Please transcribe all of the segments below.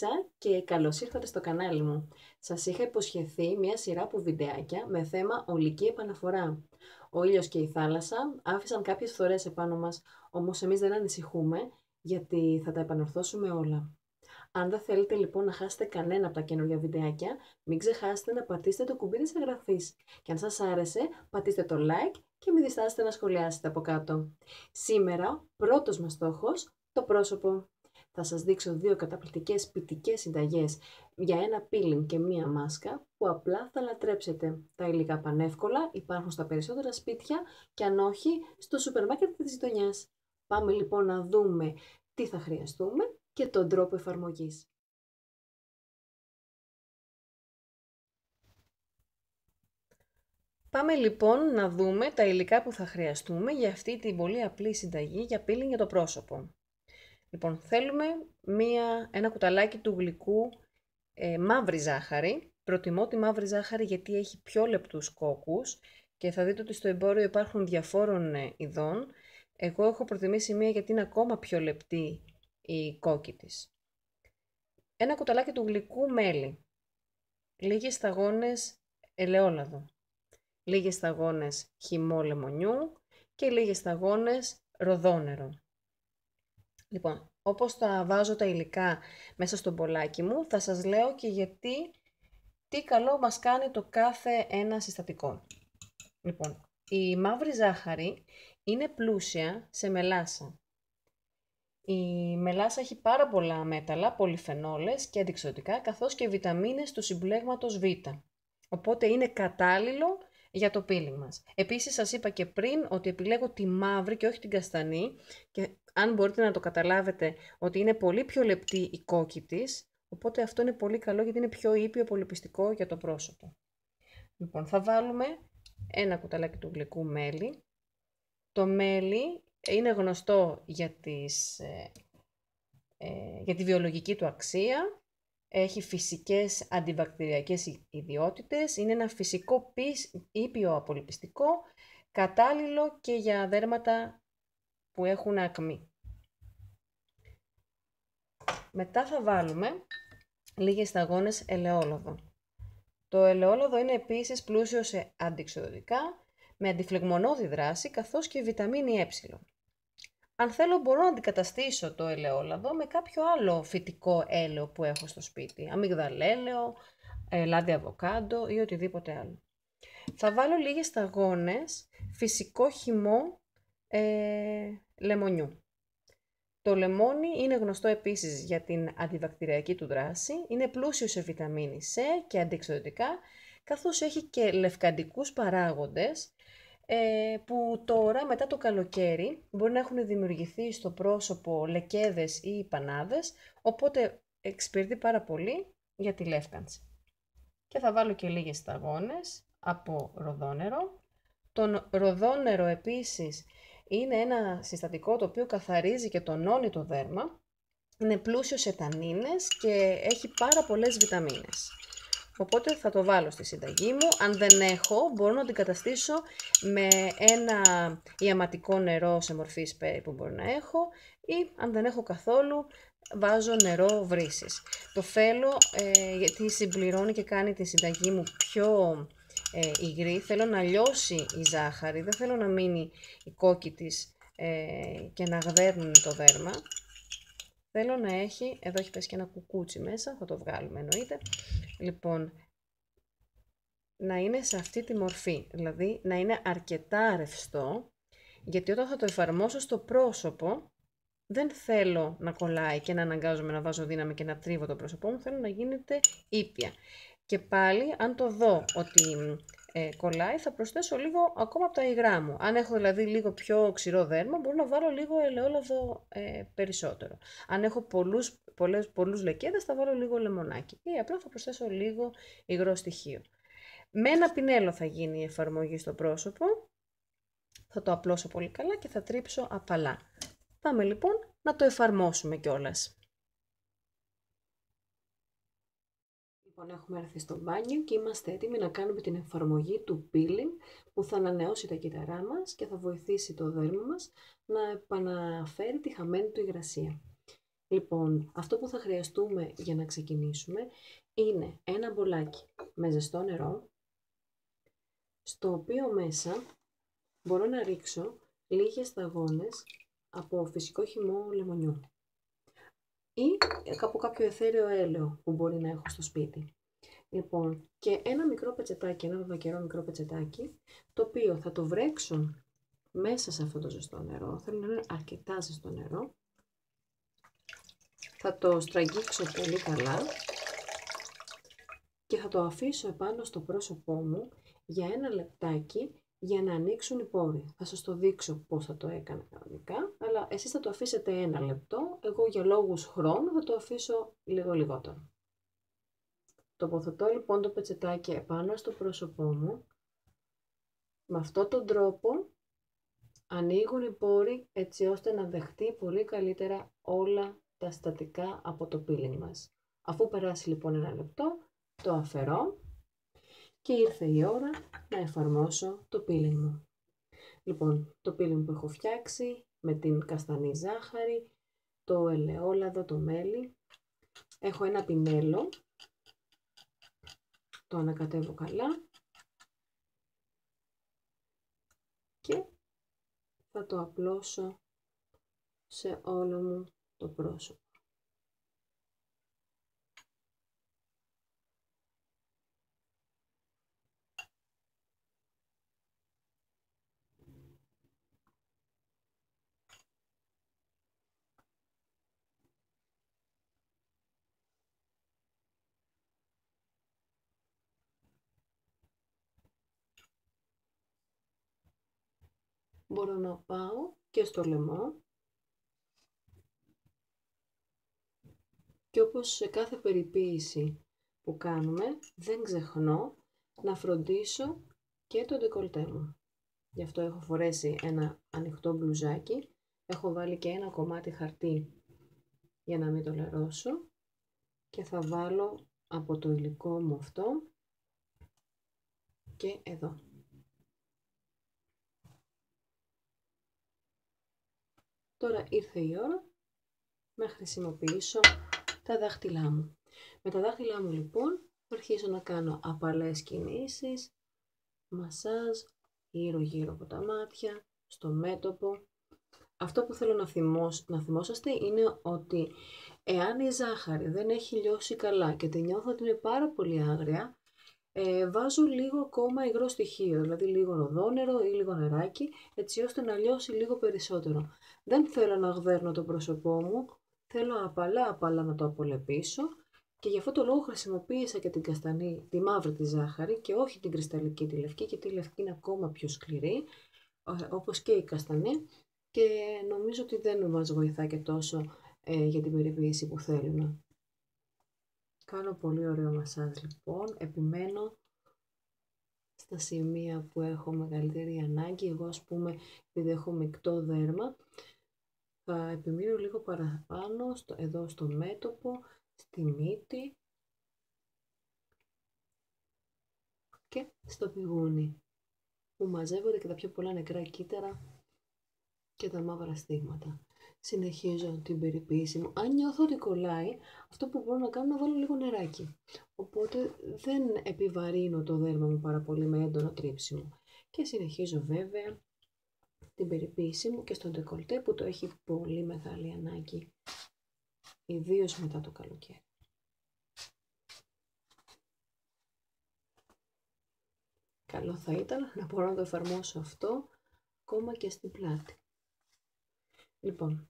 Μαρίτσα και καλώς ήρθατε στο κανάλι μου. Σας είχα υποσχεθεί μια σειρά από βιντεάκια με θέμα ολική επαναφορά. Ο ήλιος και η θάλασσα άφησαν κάποιες φθορές επάνω μας, όμως εμείς δεν ανησυχούμε γιατί θα τα επανορθώσουμε όλα. Αν δεν θέλετε λοιπόν να χάσετε κανένα από τα καινούργια βιντεάκια, μην ξεχάσετε να πατήσετε το κουμπί της εγγραφής. Και αν σας άρεσε, πατήστε το like και μην διστάσετε να σχολιάσετε από κάτω. Σήμερα, πρώτος μας στόχος, το πρόσωπο. Θα σας δείξω δύο καταπληκτικές ποιητικές συνταγές για ένα peeling και μία μάσκα που απλά θα λατρέψετε. Τα υλικά πανεύκολα, υπάρχουν στα περισσότερα σπίτια και αν όχι, στο σούπερ μάρκετ της γειτονιάς. Πάμε λοιπόν να δούμε τι θα χρειαστούμε και τον τρόπο εφαρμογής. Πάμε λοιπόν να δούμε τα υλικά που θα χρειαστούμε για αυτή την πολύ απλή συνταγή για peeling για το πρόσωπο. Λοιπόν, θέλουμε ένα κουταλάκι του γλυκού μαύρη ζάχαρη. Προτιμώ τη μαύρη ζάχαρη γιατί έχει πιο λεπτούς κόκκους και θα δείτε ότι στο εμπόριο υπάρχουν διαφόρων ειδών. Εγώ έχω προτιμήσει μία γιατί είναι ακόμα πιο λεπτή η κόκκι της. Ένα κουταλάκι του γλυκού μέλι. Λίγες σταγόνες ελαιόλαδο. Λίγες σταγόνες χυμό λεμονιού και λίγες σταγόνες ροδόνερο. Λοιπόν, όπως τα βάζω τα υλικά μέσα στο μπολάκι μου, θα σας λέω και γιατί, τι καλό μας κάνει το κάθε ένα συστατικό. Λοιπόν, η μαύρη ζάχαρη είναι πλούσια σε μελάσα. Η μελάσα έχει πάρα πολλά μέταλλα, πολυφενόλες και αντιοξυδοτικά, καθώς και βιταμίνες του συμπλέγματος Β. Οπότε είναι κατάλληλο για το peeling μας. Επίσης σας είπα και πριν ότι επιλέγω τη μαύρη και όχι την καστανή και αν μπορείτε να το καταλάβετε ότι είναι πολύ πιο λεπτή η κόκκι της, οπότε αυτό είναι πολύ καλό γιατί είναι πιο ήπιο πολυπιστικό για το πρόσωπο. Λοιπόν, θα βάλουμε ένα κουταλάκι του γλυκού μέλι. Το μέλι είναι γνωστό για τη βιολογική του αξία. Έχει φυσικές αντιβακτηριακές ιδιότητες, είναι ένα φυσικό ήπιο απολιπιστικό, κατάλληλο και για δέρματα που έχουν ακμή. Μετά θα βάλουμε λίγες σταγόνες ελαιόλαδο. Το ελαιόλαδο είναι επίσης πλούσιο σε αντιοξυδοτικά, με αντιφλεγμονώδη δράση, καθώς και βιταμίνη Ε. Αν θέλω μπορώ να αντικαταστήσω το ελαιόλαδο με κάποιο άλλο φυτικό έλαιο που έχω στο σπίτι. Αμυγδαλέλαιο, λάδι αβοκάντο ή οτιδήποτε άλλο. Θα βάλω λίγες σταγόνες φυσικό χυμό λεμονιού. Το λεμόνι είναι γνωστό επίσης για την αντιβακτηριακή του δράση. Είναι πλούσιο σε βιταμίνη C και αντιοξυδοτικά, καθώς έχει και λευκαντικούς παράγοντες που τώρα μετά το καλοκαίρι μπορεί να έχουν δημιουργηθεί στο πρόσωπο λεκέδες ή πανάδες, οπότε εξυπηρετεί πάρα πολύ για τη λεύκανση. Και θα βάλω και λίγες σταγόνες από ροδόνερο. Το ροδόνερο επίσης είναι ένα συστατικό το οποίο καθαρίζει και τονώνει το δέρμα, είναι πλούσιο σε τανίνες και έχει πάρα πολλές βιταμίνες. Οπότε θα το βάλω στη συνταγή μου. Αν δεν έχω, μπορώ να την καταστήσω με ένα ιαματικό νερό σε μορφή σπέρι που μπορεί να έχω ή αν δεν έχω καθόλου, βάζω νερό βρύσης. Το θέλω γιατί συμπληρώνει και κάνει τη συνταγή μου πιο υγρή. Θέλω να λιώσει η ζάχαρη, δεν θέλω να μείνει η κόκκι της και να γδέρνουν το δέρμα. Θέλω να έχει, εδώ έχει πέσει και ένα κουκούτσι μέσα, θα το βγάλουμε εννοείται. Λοιπόν, να είναι σε αυτή τη μορφή, δηλαδή να είναι αρκετά ρευστό, γιατί όταν θα το εφαρμόσω στο πρόσωπο, δεν θέλω να κολλάει και να αναγκάζομαι να βάζω δύναμη και να τρίβω το πρόσωπό μου, θέλω να γίνεται ήπια. Και πάλι, αν το δω ότι κολλάει, θα προσθέσω λίγο ακόμα από τα υγρά μου. Αν έχω δηλαδή λίγο πιο ξηρό δέρμα, μπορώ να βάλω λίγο ελαιόλαδο περισσότερο. Αν έχω πολλούς λεκέδες, θα βάλω λίγο λεμονάκι. Ή απλά θα προσθέσω λίγο υγρό στοιχείο. Με ένα πινέλο θα γίνει η εφαρμογή στο πρόσωπο. Θα το απλώσω πολύ καλά και θα τρίψω απαλά. Πάμε λοιπόν να το εφαρμόσουμε κιόλας. Λοιπόν, έχουμε έρθει στο μπάνιο και είμαστε έτοιμοι να κάνουμε την εφαρμογή του peeling που θα ανανεώσει τα κύτταρά μας και θα βοηθήσει το δέρμα μας να επαναφέρει τη χαμένη του υγρασία. Λοιπόν, αυτό που θα χρειαστούμε για να ξεκινήσουμε είναι ένα μπολάκι με ζεστό νερό, στο οποίο μέσα μπορώ να ρίξω λίγες σταγόνες από φυσικό χυμό λεμονιού ή από κάποιο αιθέριο έλαιο που μπορεί να έχω στο σπίτι. Λοιπόν, και ένα μικρό πετσετάκι, ένα βαβακερό μικρό πετσετάκι, το οποίο θα το βρέξω μέσα σε αυτό το ζεστό νερό. Θέλω να είναι αρκετά ζεστό νερό. Θα το στραγγίξω πολύ καλά και θα το αφήσω επάνω στο πρόσωπό μου για ένα λεπτάκι για να ανοίξουν οι πόροι. Θα σας το δείξω πώς θα το έκανα κανονικά, αλλά εσείς θα το αφήσετε ένα λεπτό. Εγώ για λόγους χρόνου θα το αφήσω λίγο λιγότερο. Τοποθετώ λοιπόν το πετσετάκι επάνω στο πρόσωπό μου. Με αυτόν τον τρόπο ανοίγουν οι πόροι έτσι ώστε να δεχτεί πολύ καλύτερα όλα τα συστατικά από το peeling μας. Αφού περάσει λοιπόν ένα λεπτό, το αφαιρώ και ήρθε η ώρα να εφαρμόσω το peeling μου. Λοιπόν, το peeling που έχω φτιάξει με την καστανή ζάχαρη, το ελαιόλαδο, το μέλι. Έχω ένα πινέλο, το ανακατεύω καλά και θα το απλώσω σε όλο μου το πρόσωπο. Μπορώ να πάω και στο λαιμό και όπως σε κάθε περιποίηση που κάνουμε δεν ξεχνώ να φροντίσω και το ντεκολτέ μου. Γι' αυτό έχω φορέσει ένα ανοιχτό μπλουζάκι, έχω βάλει και ένα κομμάτι χαρτί για να μην το λερώσω και θα βάλω από το υλικό μου αυτό και εδώ. Τώρα ήρθε η ώρα να χρησιμοποιήσω τα δάχτυλά μου. Με τα δάχτυλά μου λοιπόν θα αρχίσω να κάνω απαλές κινήσεις, μασάζ, γύρω-γύρω από τα μάτια, στο μέτωπο. Αυτό που θέλω να θυμόσαστε είναι ότι εάν η ζάχαρη δεν έχει λιώσει καλά και τη νιώθω ότι είναι πάρα πολύ άγρια, βάζω λίγο ακόμα υγρό στοιχείο, δηλαδή λίγο ροδόνερο ή λίγο νεράκι, έτσι ώστε να λιώσει λίγο περισσότερο. Δεν θέλω να γδέρνω το πρόσωπό μου, θέλω απαλά να το απολεπίσω και γι' αυτό το λόγο χρησιμοποίησα και την καστανή, τη μαύρη τη ζάχαρη και όχι την κρυσταλλική τη λευκή, γιατί η λευκή είναι ακόμα πιο σκληρή, όπως και η καστανή, και νομίζω ότι δεν μας βοηθά και τόσο για την περιποίηση που θέλουμε. Κάνω πολύ ωραίο μασάζ λοιπόν, επιμένω στα σημεία που έχω μεγαλύτερη ανάγκη. Εγώ ας πούμε, επειδή έχω μεικτό δέρμα, θα επιμείνω λίγο παραπάνω εδώ στο μέτωπο, στη μύτη και στο πηγούνι, που μαζεύονται και τα πιο πολλά νεκρά κύτταρα και τα μαύρα στίγματα. Συνεχίζω την περιποίηση μου. Αν νιώθω ότι κολλάει, αυτό που μπορώ να κάνω είναι να βάλω λίγο νεράκι. Οπότε δεν επιβαρύνω το δέρμα μου πάρα πολύ με έντονο τρίψιμο. Και συνεχίζω βέβαια την περιποίησή μου και στο ντεκολτέ που το έχει πολύ μεγάλη ανάγκη, ιδίως μετά το καλοκαίρι. Καλό θα ήταν να μπορώ να το εφαρμόσω αυτό ακόμα και στην πλάτη. Λοιπόν,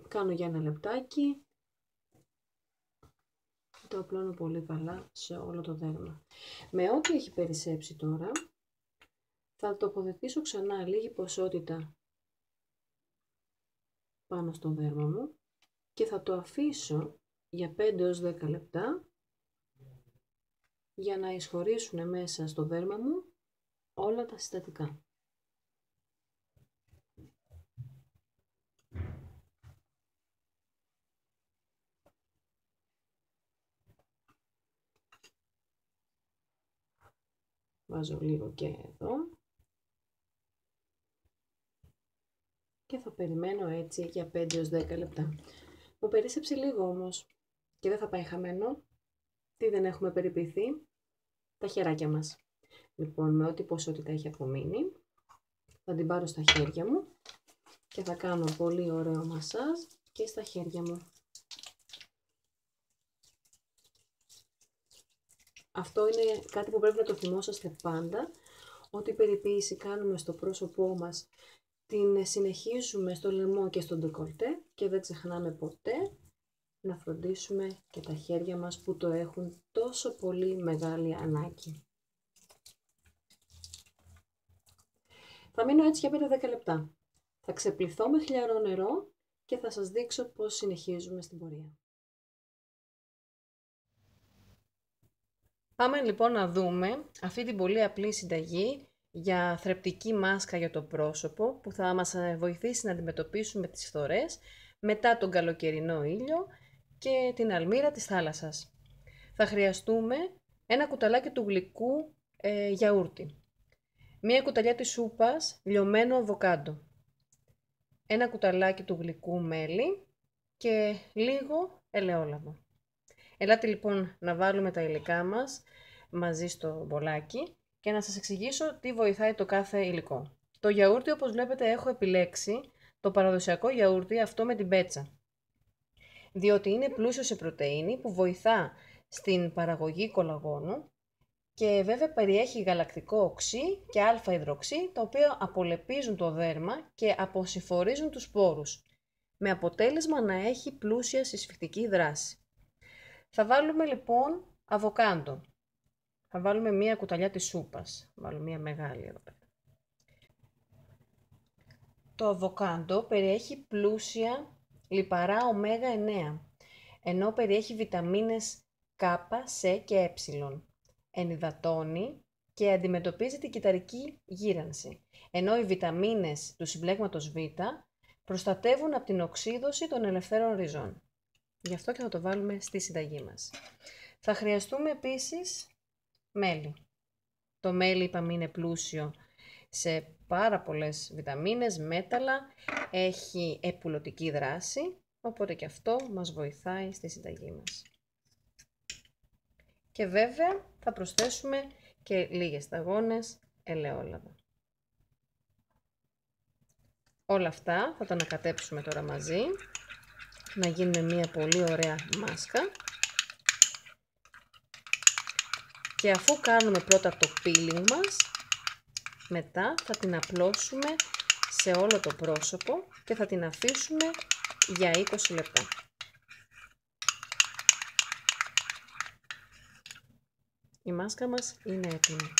κάνω για ένα λεπτάκι, το απλώνω πολύ καλά σε όλο το δέρμα. Με ό,τι έχει περισσέψει τώρα, θα τοποθετήσω ξανά λίγη ποσότητα πάνω στο δέρμα μου και θα το αφήσω για 5 έως 10 λεπτά για να εισχωρήσουν μέσα στο δέρμα μου όλα τα συστατικά. Βάζω λίγο και εδώ και θα περιμένω έτσι για 5 έως 10 λεπτά. Μου περίσσεψε λίγο όμως και δεν θα πάει χαμένο. Τι δεν έχουμε περιποιηθεί? Τα χεράκια μας. Λοιπόν, με ό,τι ποσότητα έχει απομείνει, θα την πάρω στα χέρια μου και θα κάνω πολύ ωραίο μασάζ και στα χέρια μου. Αυτό είναι κάτι που πρέπει να το θυμόσαστε πάντα, ότι περιποίηση κάνουμε στο πρόσωπό μας, την συνεχίζουμε στο λαιμό και στο ντεκολτέ και δεν ξεχνάμε ποτέ να φροντίσουμε και τα χέρια μας που το έχουν τόσο πολύ μεγάλη ανάγκη. Θα μείνω έτσι για 5-10 λεπτά. Θα ξεπληθώ με χλιαρό νερό και θα σας δείξω πώς συνεχίζουμε στην πορεία. Πάμε λοιπόν να δούμε αυτή την πολύ απλή συνταγή για θρεπτική μάσκα για το πρόσωπο που θα μας βοηθήσει να αντιμετωπίσουμε τις φθορές μετά τον καλοκαιρινό ήλιο και την αλμύρα της θάλασσας. Θα χρειαστούμε ένα κουταλάκι του γλυκού γιαούρτι, μία κουταλιά της σούπας λιωμένο αβοκάντο, ένα κουταλάκι του γλυκού μέλι και λίγο ελαιόλαδο. Ελάτε λοιπόν να βάλουμε τα υλικά μας μαζί στο μπολάκι και να σας εξηγήσω τι βοηθάει το κάθε υλικό. Το γιαούρτι, όπως βλέπετε, έχω επιλέξει το παραδοσιακό γιαούρτι αυτό με την πέτσα, διότι είναι πλούσιο σε πρωτεΐνη που βοηθά στην παραγωγή κολαγόνου και βέβαια περιέχει γαλακτικό οξύ και α-υδροξύ, τα οποία απολεπίζουν το δέρμα και αποσυφορίζουν τους σπόρους, με αποτέλεσμα να έχει πλούσια συσφυκτική δράση. Θα βάλουμε λοιπόν αβοκάντο. Θα βάλουμε μία κουταλιά της σούπας. Βάλω μία μεγάλη εδώ πέρα. Το αβοκάντο περιέχει πλούσια λιπαρά ω9, ενώ περιέχει βιταμίνες Κ, Σ και Ε. Ενυδατώνει και αντιμετωπίζει την κυταρική γύρανση, ενώ οι βιταμίνες του συμπλέγματος Β προστατεύουν από την οξύδωση των ελευθέρων ριζών. Γι' αυτό και θα το βάλουμε στη συνταγή μας. Θα χρειαστούμε επίσης μέλι. Το μέλι, είπαμε, είναι πλούσιο σε πάρα πολλές βιταμίνες, μέταλλα, έχει επουλωτική δράση, οπότε και αυτό μας βοηθάει στη συνταγή μας. Και βέβαια θα προσθέσουμε και λίγες σταγόνες ελαιόλαδο. Όλα αυτά θα τα ανακατέψουμε τώρα μαζί, να γίνουν μια πολύ ωραία μάσκα. Και αφού κάνουμε πρώτα το peeling μας, μετά θα την απλώσουμε σε όλο το πρόσωπο και θα την αφήσουμε για 20 λεπτά. Η μάσκα μας είναι έτοιμη.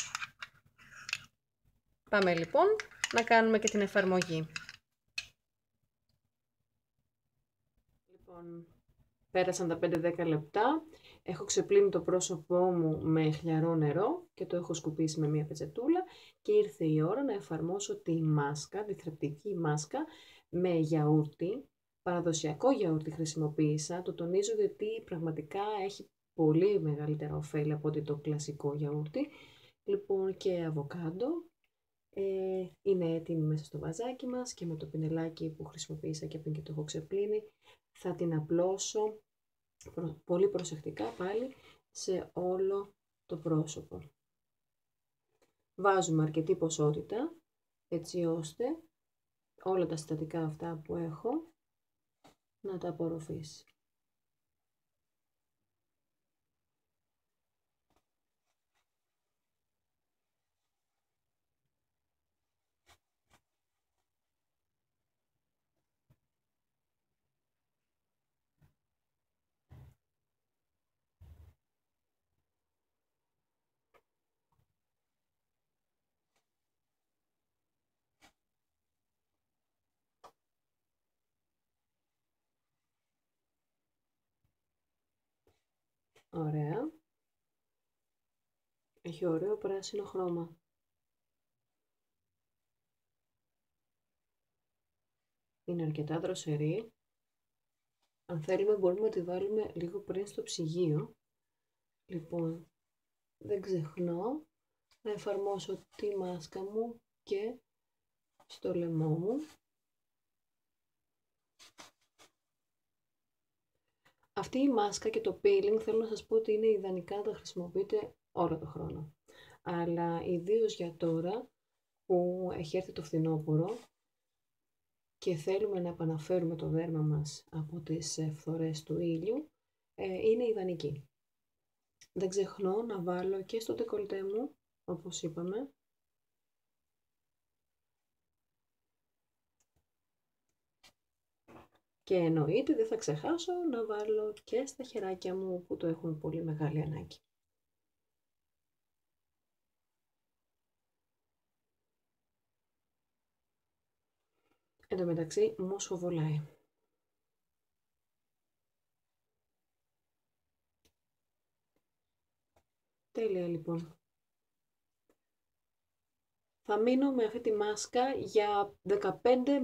Πάμε λοιπόν να κάνουμε και την εφαρμογή. Λοιπόν, πέρασαν τα 5-10 λεπτά. Έχω ξεπλύνει το πρόσωπό μου με χλιαρό νερό και το έχω σκουπίσει με μία πετσετούλα και ήρθε η ώρα να εφαρμόσω τη μάσκα, τη θρεπτική μάσκα με γιαούρτι. Παραδοσιακό γιαούρτι χρησιμοποίησα, το τονίζω γιατί πραγματικά έχει πολύ μεγαλύτερα ωφέλη από ότι το κλασικό γιαούρτι. Λοιπόν, και αβοκάντο. Είναι έτοιμη μέσα στο βαζάκι μας και με το πινελάκι που χρησιμοποίησα και πριν και το έχω ξεπλύνει θα την απλώσω πολύ προσεκτικά πάλι σε όλο το πρόσωπο. Βάζουμε αρκετή ποσότητα έτσι ώστε όλα τα συστατικά αυτά που έχω να τα απορροφήσει. Ωραία. Έχει ωραίο πράσινο χρώμα. Είναι αρκετά δροσερή. Αν θέλουμε μπορούμε να τη βάλουμε λίγο πριν στο ψυγείο. Λοιπόν, δεν ξεχνώ να εφαρμόσω τη μάσκα μου και στο λαιμό μου. Αυτή η μάσκα και το peeling θέλω να σας πω ότι είναι ιδανικά να τα χρησιμοποιείτε όλο το χρόνο. Αλλά ιδίως για τώρα που έχει έρθει το φθινόπωρο και θέλουμε να επαναφέρουμε το δέρμα μας από τις φθορές του ήλιου, είναι ιδανική. Δεν ξεχνώ να βάλω και στο ντεκολτέ μου, όπως είπαμε, και εννοείται δεν θα ξεχάσω να βάλω και στα χεράκια μου που το έχουν πολύ μεγάλη ανάγκη. Εν τω μεταξύ μου σοβολάει. Τέλεια λοιπόν. Θα μείνω με αυτή τη μάσκα για 15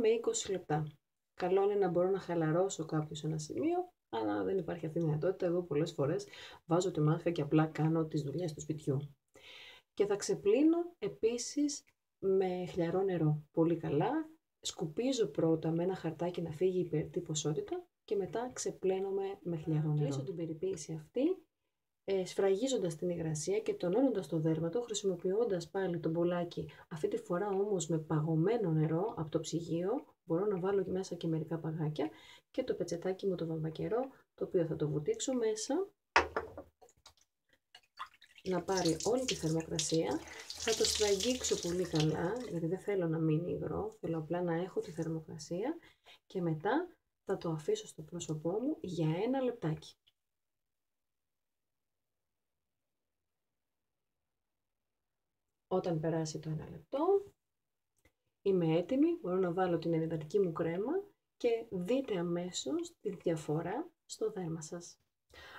με 20 λεπτά. Καλό είναι να μπορώ να χαλαρώσω κάποιο σε ένα σημείο, αλλά δεν υπάρχει αυτή η δυνατότητα. Εγώ πολλές φορές βάζω τη μάσκα και απλά κάνω τις δουλειές του σπιτιού. Και θα ξεπλύνω επίσης με χλιαρό νερό. Πολύ καλά. Σκουπίζω πρώτα με ένα χαρτάκι να φύγει η υπερτή ποσότητα και μετά ξεπλένομαι με χλιαρό νερό. Κλείσω την περιποίηση αυτή σφραγίζοντας την υγρασία και τονώνοντας το δέρμα του, χρησιμοποιώντας πάλι το μπολάκι, αυτή τη φορά όμως με παγωμένο νερό από το ψυγείο. Μπορώ να βάλω μέσα και μερικά παγάκια και το πετσετάκι μου το βαμβακερό, το οποίο θα το βουτήξω μέσα, να πάρει όλη τη θερμοκρασία. Θα το σφραγίξω πολύ καλά, γιατί δεν θέλω να μείνει υγρό, θέλω απλά να έχω τη θερμοκρασία και μετά θα το αφήσω στο πρόσωπό μου για 1 λεπτάκι. Όταν περάσει το 1 λεπτό, είμαι έτοιμη, μπορώ να βάλω την ενυδατική μου κρέμα και δείτε αμέσως τη διαφορά στο δέρμα σας.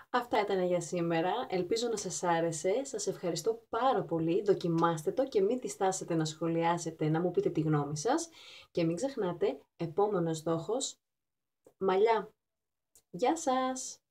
Αυτά ήταν για σήμερα, ελπίζω να σας άρεσε, σας ευχαριστώ πάρα πολύ, δοκιμάστε το και μην διστάσετε να σχολιάσετε, να μου πείτε τη γνώμη σας και μην ξεχνάτε, επόμενος στόχος, μαλλιά. Γεια σας!